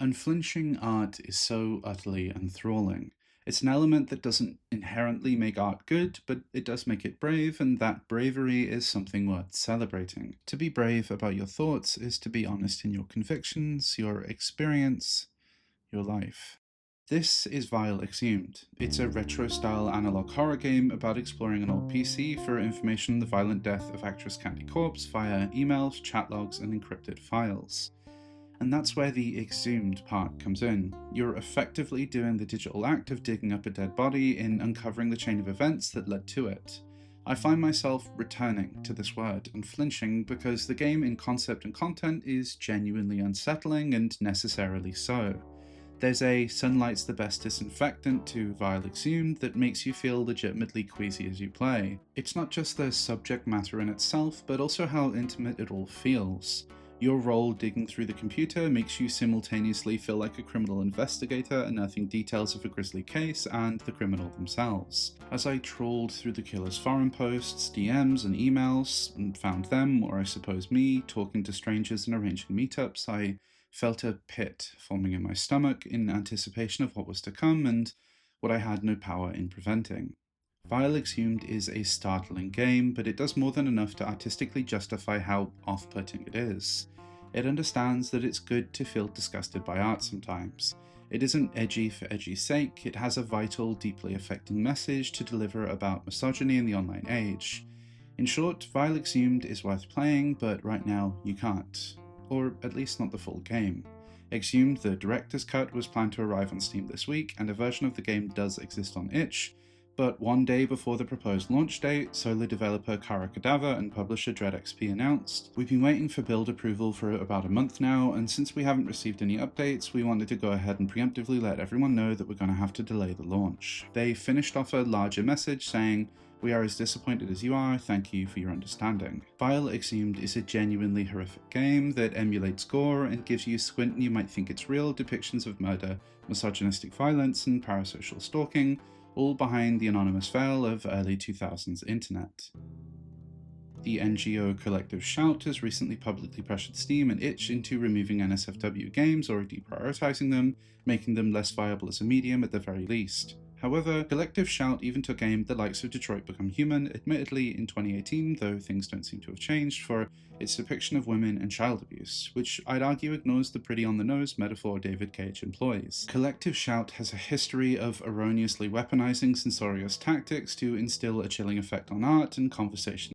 Unflinching art is so utterly enthralling. It's an element that doesn't inherently make art good, but it does make it brave, and that bravery is something worth celebrating. To be brave about your thoughts is to be honest in your convictions, your experience, your life. This is Vile Exhumed. It's a retro-style analog horror game about exploring an old PC for information on the violent death of actress Candy Corpse via emails, chat logs, and encrypted files. And that's where the exhumed part comes in. You're effectively doing the digital act of digging up a dead body in uncovering the chain of events that led to it. I find myself returning to this word and flinching because the game in concept and content is genuinely unsettling and necessarily so. There's a sunlight's the best disinfectant to Vile Exhumed that makes you feel legitimately queasy as you play. It's not just the subject matter in itself, but also how intimate it all feels. Your role digging through the computer makes you simultaneously feel like a criminal investigator unearthing details of a grisly case and the criminal themselves. As I trawled through the killer's forum posts, DMs, and emails, and found them, or I suppose me, talking to strangers and arranging meetups, I felt a pit forming in my stomach in anticipation of what was to come and what I had no power in preventing. Vile Exhumed is a startling game, but it does more than enough to artistically justify how off-putting it is. It understands that it's good to feel disgusted by art sometimes. It isn't edgy for edgy's sake, it has a vital, deeply affecting message to deliver about misogyny in the online age. In short, Vile Exhumed is worth playing, but right now you can't. Or at least not the full game. Exhumed, the director's cut, was planned to arrive on Steam this week, and a version of the game does exist on itch, but one day before the proposed launch date, solo developer Kara Cadaver and publisher DreadXP announced, "We've been waiting for build approval for about a month now, and since we haven't received any updates, we wanted to go ahead and preemptively let everyone know that we're going to have to delay the launch." They finished off a larger message saying, "We are as disappointed as you are, thank you for your understanding." Vile Exhumed is a genuinely horrific game that emulates gore and gives you squint and you might think it's real depictions of murder, misogynistic violence, and parasocial stalking, all behind the anonymous veil of early 2000s internet. The NGO Collective Shout has recently publicly pressured Steam and itch into removing NSFW games or deprioritizing them, making them less viable as a medium at the very least. However, Collective Shout even took aim at the likes of Detroit Become Human, admittedly in 2018, though things don't seem to have changed, for its depiction of women and child abuse, which I'd argue ignores the pretty on-the-nose metaphor David Cage employs. Collective Shout has a history of erroneously weaponizing censorious tactics to instill a chilling effect on art and conversation